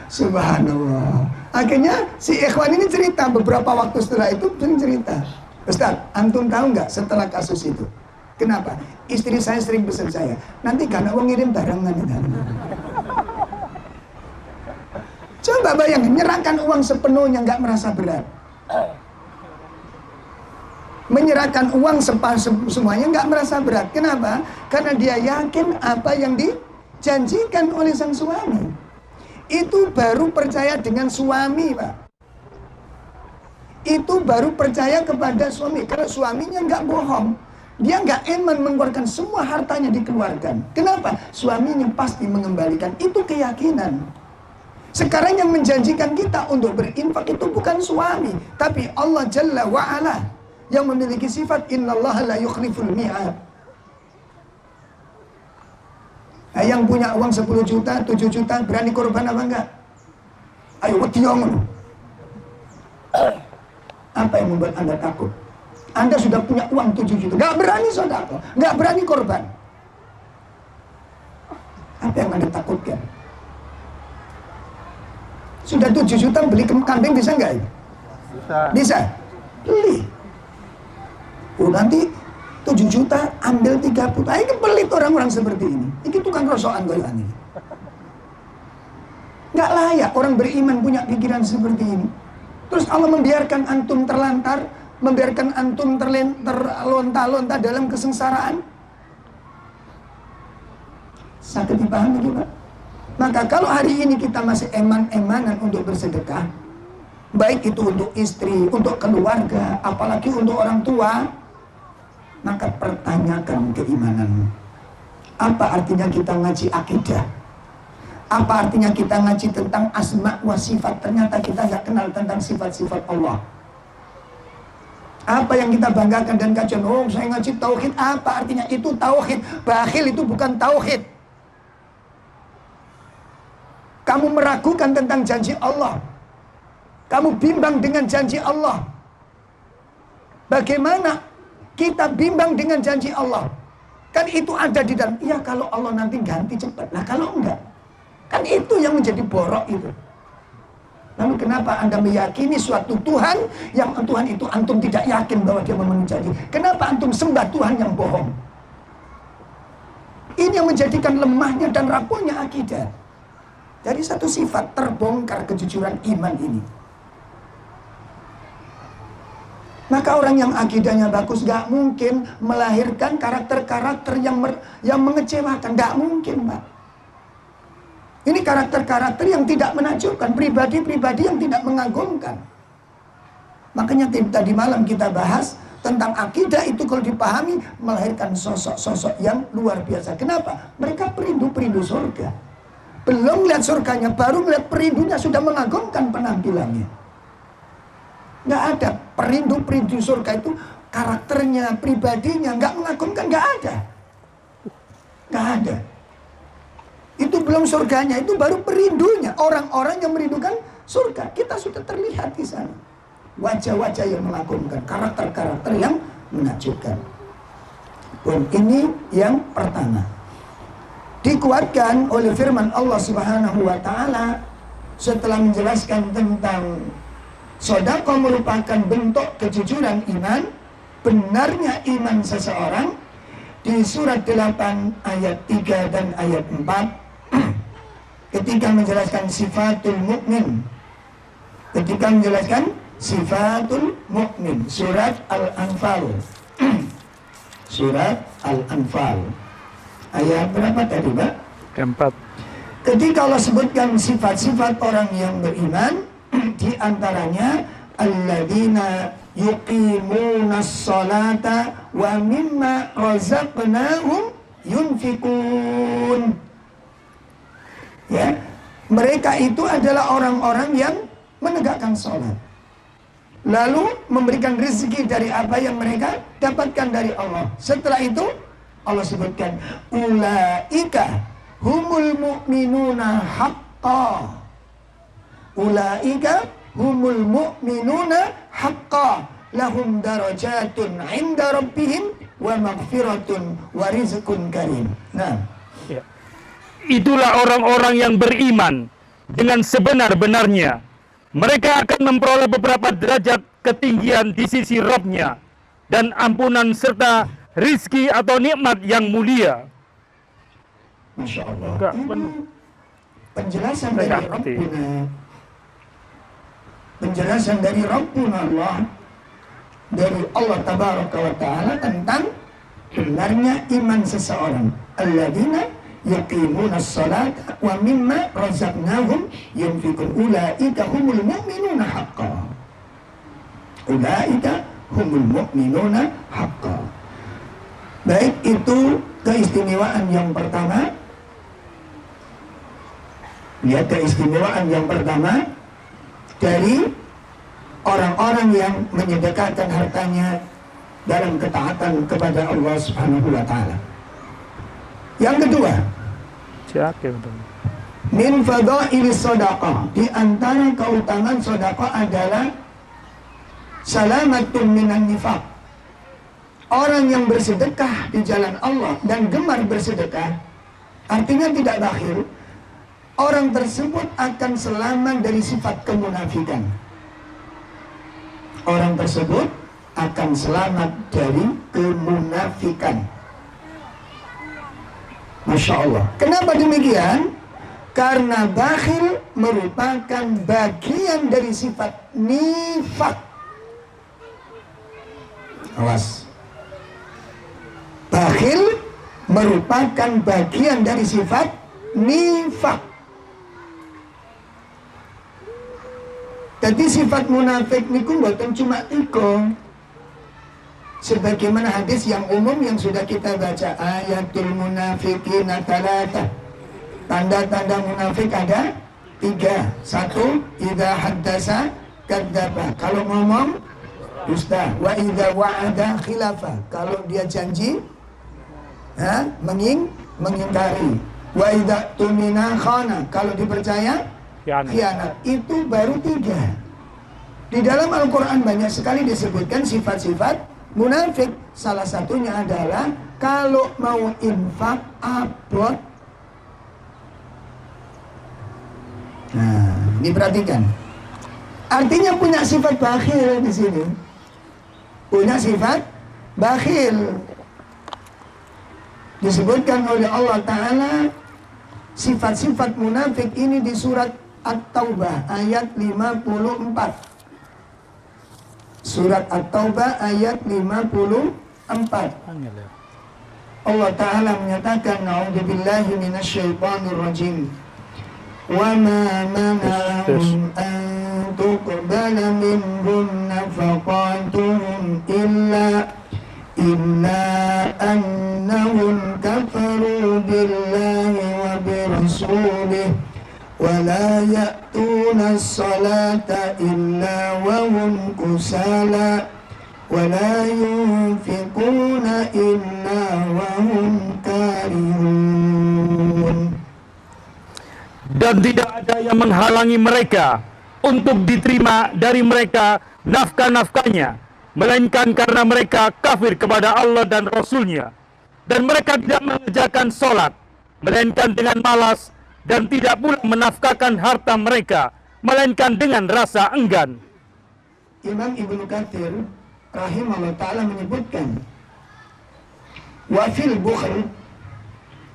Subhanallah. Akhirnya si ikhwan ini cerita beberapa waktu setelah itu sering cerita. Ustaz, antum tahu nggak setelah kasus itu? Kenapa? Istri saya sering pesan saya, nanti karena uang ngirim barangan itu. Coba bayangin, menyerahkan uang sepenuhnya nggak merasa berat. Menyerahkan uang semuanya nggak merasa berat. Kenapa? Karena dia yakin apa yang dijanjikan oleh sang suami. Itu baru percaya dengan suami, Pak. Itu baru percaya kepada suami. Karena suaminya nggak bohong. Dia nggak eman mengeluarkan semua hartanya dikeluarkan. Kenapa? Suaminya pasti mengembalikan. Itu keyakinan. Sekarang yang menjanjikan kita untuk berinfak itu bukan suami, tapi Allah Jalla wa'ala yang memiliki sifat innallaha la yukhliful mi'ad. Nah, yang punya uang 10 juta, 7 juta, berani korban apa enggak? Ayo wedi ngono. Apa yang membuat Anda takut? Anda sudah punya uang 7 juta, nggak berani sedekah, nggak berani korban. Apa yang Anda takutkan? Sudah 7 juta beli kambing bisa nggak? Bisa. Beli. Oh, nanti 7 juta ambil 30. Ini pelit orang-orang seperti ini. Ini tukang rosokan kayak ini. Nggak layak orang beriman punya pikiran seperti ini. Terus Allah membiarkan antum terlantar, membiarkan antum terlonta-lonta dalam kesengsaraan. Sakit dipahami juga. Maka kalau hari ini kita masih eman-emanan untuk bersedekah, baik itu untuk istri, untuk keluarga, apalagi untuk orang tua, maka pertanyakan keimananmu. Apa artinya kita ngaji akidah? Apa artinya kita ngaji tentang asma wa sifat? Ternyata kita nggak kenal tentang sifat-sifat Allah. Apa yang kita banggakan dan kajian, oh saya ngaji tauhid, apa artinya itu tauhid? Bakhil itu bukan tauhid. Kamu meragukan tentang janji Allah. Kamu bimbang dengan janji Allah. Bagaimana kita bimbang dengan janji Allah? Kan itu ada di dalam. Iya kalau Allah nanti ganti cepat. Nah kalau enggak, kan itu yang menjadi borok itu. Lalu kenapa Anda meyakini suatu Tuhan yang Tuhan itu antum tidak yakin bahwa dia memenuhi janji? Kenapa antum sembah Tuhan yang bohong? Ini yang menjadikan lemahnya dan rapuhnya akidah. Dari satu sifat terbongkar kejujuran iman ini. Maka orang yang akidahnya bagus gak mungkin melahirkan karakter-karakter yang mengecewakan. Gak mungkin, Pak. Ini karakter-karakter yang tidak menakjubkan, pribadi-pribadi yang tidak mengagumkan. Makanya tadi malam kita bahas tentang akidah itu kalau dipahami melahirkan sosok-sosok yang luar biasa. Kenapa? Mereka perindu surga. Belum lihat surganya, baru melihat perindunya sudah mengagumkan penampilannya. Nggak ada perindu surga itu karakternya, pribadinya nggak mengagumkan, nggak ada. Nggak ada. Itu belum surganya, itu baru perindunya. Orang-orang yang merindukan surga, kita sudah terlihat di sana. Wajah-wajah yang mengagumkan, karakter-karakter yang menakjubkan. Dan ini yang pertama. Dikuatkan oleh firman Allah Subhanahu wa ta'ala setelah menjelaskan tentang sedekah merupakan bentuk kejujuran iman, benarnya iman seseorang di surat 8 ayat 3 dan ayat 4 ketika menjelaskan sifatul mukmin. Ketika menjelaskan sifatul mukmin, surat Al-Anfal. Surat Al-Anfal. Ayat berapa tadi, Pak? 4. Ketika Allah sebutkan sifat-sifat orang yang beriman, di antaranya alladzina yuqimunas salata wa mimma razaqnahum yunfikun. Ya, mereka itu adalah orang-orang yang menegakkan salat, lalu memberikan rezeki dari apa yang mereka dapatkan dari Allah. Setelah itu Allah sebutkan ulaika humul mu'minuna haqqan. Ulaika humul mu'minuna haqqan lahum darajatun 'inda rabbihim wa maghfiratun wa rizqun karim. Nah, Ya. Itulah orang-orang yang beriman dengan sebenar-benarnya. Mereka akan memperoleh beberapa derajat ketinggian di sisi Rabb-nya dan ampunan serta rizki atau nikmat yang mulia. Masya Allah. Enggak, Ini penjelasan dari Enggak ngerti. Rabbuna. Penjelasan dari Rabbuna Allah, dari Allah Tabaraka wa Ta'ala tentang benarnya iman seseorang. Alladzina yuqimunas salata wa mimma razaqnahum yunfikun. Ulaika humul mu'minuna haqqan. Ulaika humul mu'minuna haqqan. Baik, itu keistimewaan yang pertama. Ya, keistimewaan yang pertama dari orang-orang yang menyedekahkan hartanya dalam ketaatan kepada Allah Subhanahu wa ta'ala. Yang kedua, Siapa betul? min fadaili shadaqah, di antara keutamaan sedekah adalah salamatun minan nifaq, orang yang bersedekah di jalan Allah dan gemar bersedekah, artinya tidak bakhil, orang tersebut akan selamat dari sifat kemunafikan. Orang tersebut akan selamat dari kemunafikan. Masya Allah. Kenapa demikian? Karena bakhil merupakan bagian dari sifat nifak. Awas. Bakhil merupakan bagian dari sifat nifak. Jadi sifat munafik niku mboten cuma 3. Sebagaimana hadis yang umum yang sudah kita baca, ayatul munafiqina thalatha. Tanda-tanda munafik ada 3. 1, idza haddasa kadzdzaba. Kalau ngomong dusta. Wa idza wa'ada khilafa. Kalau dia janji mengingkari. Wa idza tumina khana. Kalau dipercaya khianat. Itu baru 3. Di dalam Al-Quran banyak sekali disebutkan sifat-sifat munafik. Salah satunya adalah kalau mau infak abot. Nah, diperhatikan. Artinya punya sifat bakhil di sini. Punya sifat bakhil. Disebutkan oleh Allah Ta'ala sifat-sifat munafik ini di surat At-Taubah ayat 54. Surat At-Taubah ayat 54. Allah Ta'ala menyatakan, A'udzubillahi minasyaitonir rajim. Wa ma mana'ahum an tuqbala minhum nafaqatuhum illa annahum kafaru billahi wa birasulihi wa la ya'tuna as-salata illa wa hum kusala wa la yunfiquna illa wa hum karihun. Dan tidak ada yang menghalangi mereka untuk diterima dari mereka nafkah-nafkahnya, melainkan karena mereka kafir kepada Allah dan Rasul-Nya. Dan mereka tidak mengerjakan sholat, melainkan dengan malas, dan tidak pula menafkahkan harta mereka, melainkan dengan rasa enggan. Imam Ibnu Katsir rahimahullah ta'ala menyebutkan, wa fil bukhl,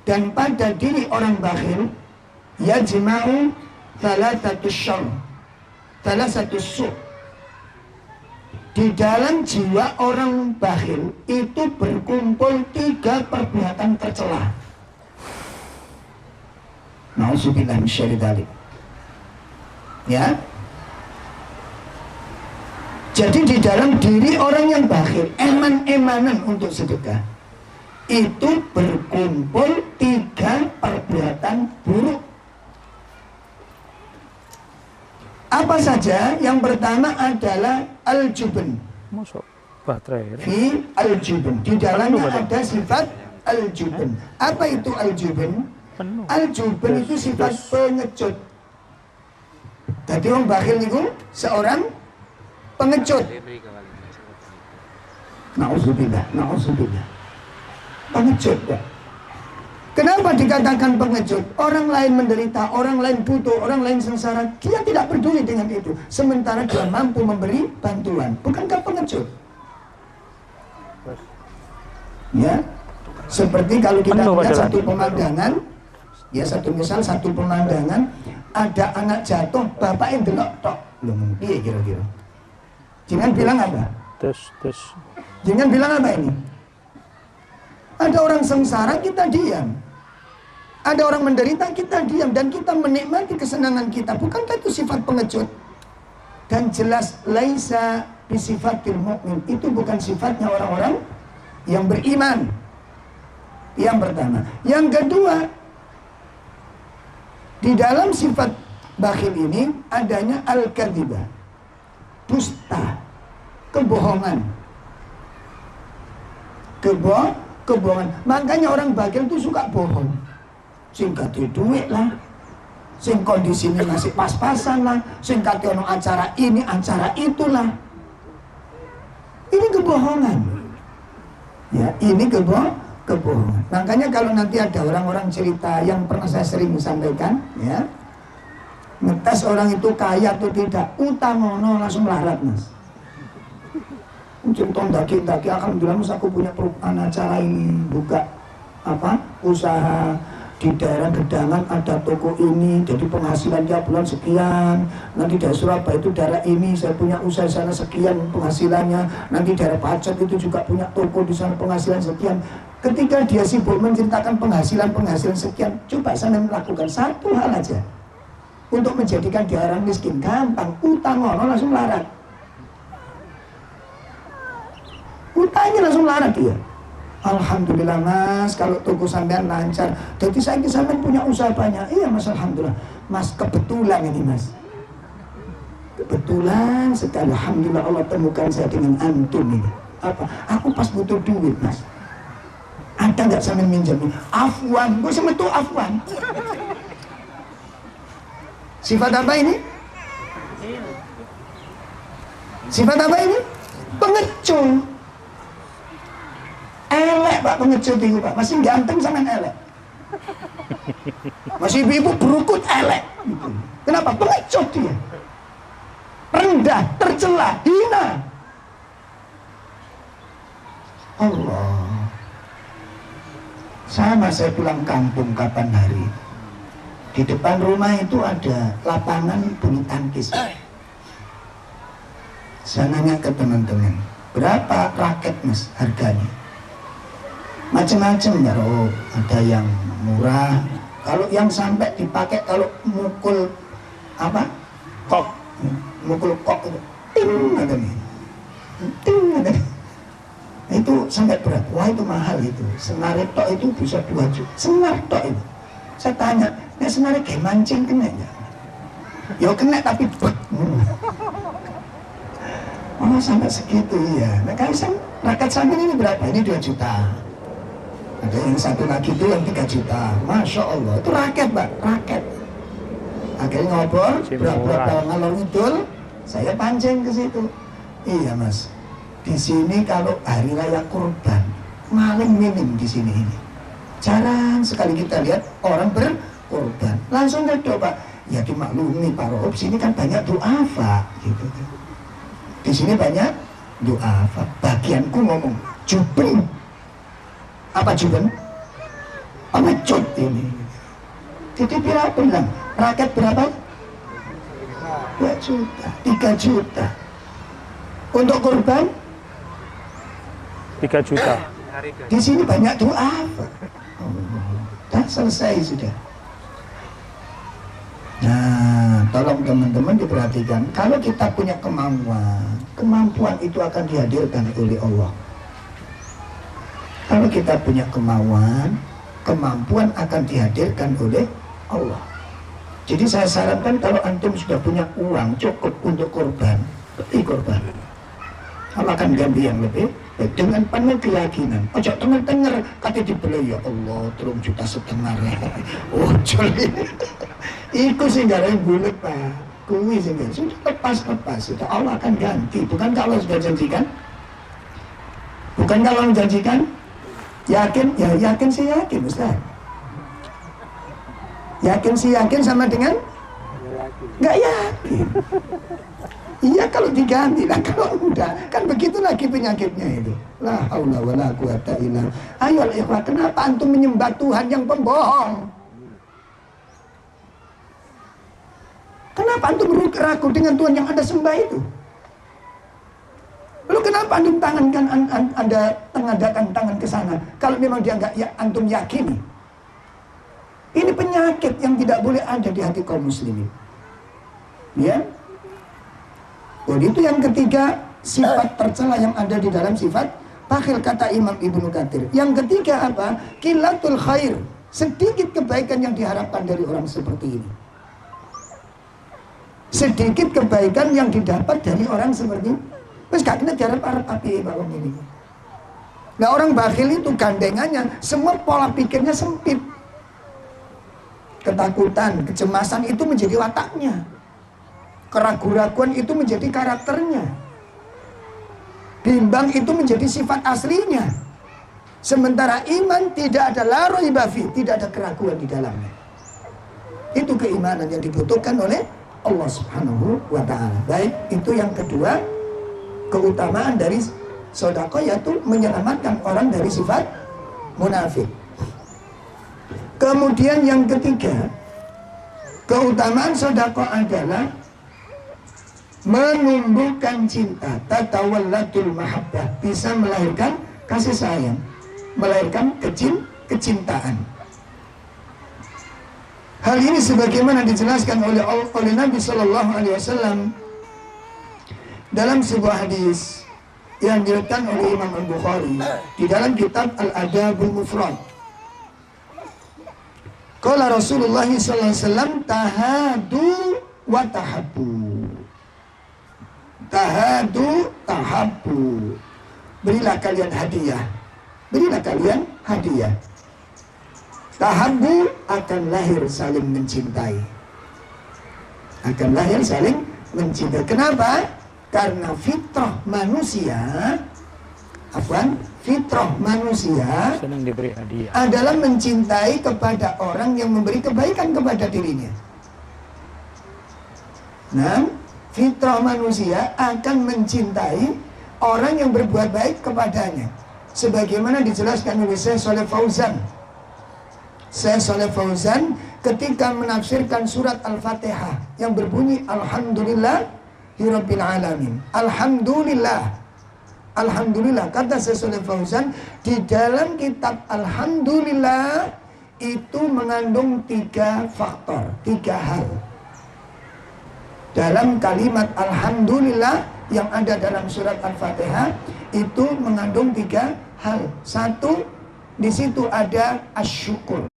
dan pada diri orang bakhil, yajma'u thalathatus su'. Di dalam jiwa orang bakhil itu berkumpul 3 perbuatan tercela. Nauzubillah min syarri dzalik. Ya. Jadi di dalam diri orang yang bakhil, eman-emanan untuk sedekah, itu berkumpul 3 perbuatan buruk. Apa saja? Yang pertama adalah al-jubn. Masuk baterai. Fi al-jubn. Di dalamnya ada sifat al-jubn. Apa itu al-jubn? Al-jubn itu sifat pengecut. Jadi orang bakhil itu seorang pengecut. Na'udzubillah. Pengecut ya. Kenapa dikatakan pengecut? Orang lain menderita, orang lain butuh, orang lain sengsara, dia tidak peduli dengan itu. Sementara dia mampu memberi bantuan. Bukankah pengecut? Ya, seperti kalau kita lihat satu pemandangan, ya satu pemandangan, ada anak jatuh, bapaknya delok tok. Loh, piye kira-kira? Jangan bilang apa? Jangan bilang apa ini? Ada orang sengsara, kita diam. Ada orang menderita, kita diam. Dan kita menikmati kesenangan kita. Bukankah itu sifat pengecut? Dan jelas, laisa bisifatil mu'min. Itu bukan sifatnya orang-orang yang beriman. Yang pertama. Yang kedua, di dalam sifat bakhil ini adanya al-kadzibah. Dusta. Kebohongan. Kebohongan. Makanya orang bakhil itu suka bohong. Sing kate duit lah, sing kondisinya masih pas-pasan lah, sing kate ono acara ini, acara itulah. Ini kebohongan. Ya, ini kebohongan. Makanya kalau nanti ada orang-orang cerita yang pernah saya sering sampaikan, ya, ngetes orang itu kaya atau tidak, utamono langsung larat mas. Contoh daki, alhamdulillah mas aku punya acara ini, buka usaha di daerah Gedangan, ada toko ini, jadi penghasilan tiap bulan sekian. Nanti daerah Surabaya itu daerah ini, saya punya usaha sana sekian penghasilannya. Nanti daerah Pacet itu juga punya toko di sana penghasilan sekian. Ketika dia sibuk menceritakan penghasilan sekian, coba sana melakukan satu hal aja untuk menjadikan dia orang miskin, gampang, utang orang langsung larat. Utangnya langsung larat dia. Alhamdulillah mas, kalau toko sampean lancar. Jadi saya sampean punya usaha banyak. Iya mas, alhamdulillah. Mas, kebetulan ini mas. Kebetulan sekali, alhamdulillah Allah temukan saya dengan antum ini. Apa? Aku pas butuh duit mas. Ada nggak sampean minjem? Afwan, gue sama tuh afwan. Sifat apa ini? Sifat apa ini? Pengecut. Elek pak pengecut itu pak, masih ganteng sama elek. Masih ibu-ibu berukut elek. Kenapa? Pengecut dia. Rendah, tercela, hina. Allah. Sama saya pulang kampung kapan hari. Di depan rumah itu ada lapangan bulu tangkis. Saya nanya ke teman-teman, berapa raket mas harganya? Macam-macam ya, ada yang murah. Kalau yang sampai dipakai kalau mukul kok, mukul kok itu, ting katanya, ting katanya. Itu sampai berapa? Wah itu mahal itu. Senar tok itu bisa 2 juta. Senar tok itu. Saya tanya, ini senarnya kayak mancing kena ya? Ya kena tapi bek. Oh sampai segitu ya. Nah kalau raket samping ini berapa? Ini 2 juta. Ada yang satu lagi itu yang 3 juta. Masya Allah, itu raket pak, raket. Akhirnya ngobrol, berapa ngalor ngidul, saya pancing ke situ. Iya mas, di sini kalau hari raya kurban, maling minim di sini ini. Jarang sekali kita lihat orang berkurban. Langsung saja pak, ya dimaklumi Pak Rob, sini kan banyak duafa, gitu. Di sini banyak duafa. Bagianku ngomong, juben. Apa juben? Pengecut ini. Jadi bilang, rakyat berapa? 2 juta, 3 juta. Untuk kurban? 3 juta. Di sini banyak doa. Dah selesai sudah. Nah, tolong teman-teman diperhatikan. Kalau kita punya kemampuan itu akan dihadirkan oleh Allah. Kalau kita punya kemampuan akan dihadirkan oleh Allah. Jadi saya sarankan kalau antum sudah punya uang cukup untuk korban, korban. Allah akan ganti yang lebih baik dengan penuh keyakinan. Ojo tenger-tenger kata dibeli ya Allah 3,5 juta. Oh joli. Iku sih gak ada yang bulet pak. Kuwi sih gak sudah lepas. Sudah Allah akan ganti. Bukan kalau sudah janjikan? Bukan kalau menjanjikan? Yakin? Ya yakin sih yakin Ustaz. Yakin sih yakin sama dengan? Nggak yakin. Iya kalau diganti lah, kalau enggak kan begitu lagi penyakitnya itu. La haula wala quwata illa. Ayo ikhwah, kenapa antum menyembah Tuhan yang pembohong? Kenapa antum ragu dengan Tuhan yang Anda sembah itu? Lalu kenapa antum Anda mengadakan tangan ke sana kalau memang dia enggak antum yakini? Ini penyakit yang tidak boleh ada di hati kaum muslimin. Ya. Jadi itu yang ketiga, sifat tercela yang ada di dalam sifat bakhil, kata Imam Ibnu Katsir. Yang ketiga apa? Qillatul khair, sedikit kebaikan yang diharapkan dari orang seperti ini. Sedikit kebaikan yang didapat dari orang seperti ini. Terus gak kena diharap-harap api Pak Om ini. Nah orang bakhil itu gandengannya, semua pola pikirnya sempit. Ketakutan, kecemasan itu menjadi wataknya. Keraguan-raguan itu menjadi karakternya. Bimbang itu menjadi sifat aslinya. Sementara iman tidak ada la raiba fi, tidak ada keraguan di dalamnya. Itu keimanan yang dibutuhkan oleh Allah Subhanahu wa ta'ala. Baik, itu yang kedua, keutamaan dari sedekah yaitu menyelamatkan orang dari sifat munafik. Kemudian yang ketiga, keutamaan sedekah adalah menumbuhkan cinta, tatawalladul mahabbah, bisa melahirkan kasih sayang, melahirkan kecintaan. Hal ini sebagaimana dijelaskan oleh Nabi Shallallahu Alaihi Wasallam dalam sebuah hadis yang diriwayatkan oleh Imam Al-Bukhari di dalam kitab Al-Adabul Mufrad. Qala Rasulullah sallallahu alaihi wasallam, tahadu wa tahabbu. Tahadu tahabbu. Berilah kalian hadiah. Berilah kalian hadiah. Tahabbu, akan lahir saling mencintai. Akan lahir saling mencintai. Kenapa? Karena fitrah manusia, fitrah manusia Senang diberi hadiah. adalah mencintai kepada orang yang memberi kebaikan kepada dirinya. Nah, fitrah manusia akan mencintai orang yang berbuat baik kepadanya. Sebagaimana dijelaskan oleh Syekh Shalih Fauzan. Syekh Shalih Fauzan ketika menafsirkan surat Al-Fatihah yang berbunyi Alhamdulillahirabbil alamin. Alhamdulillah. Alhamdulillah, kata Syekh Shalih Fauzan, di dalam kitab Alhamdulillah itu mengandung 3 faktor, 3 hal. Dalam kalimat Alhamdulillah yang ada dalam surat Al-Fatihah itu mengandung 3 hal. 1, di situ ada asyukur.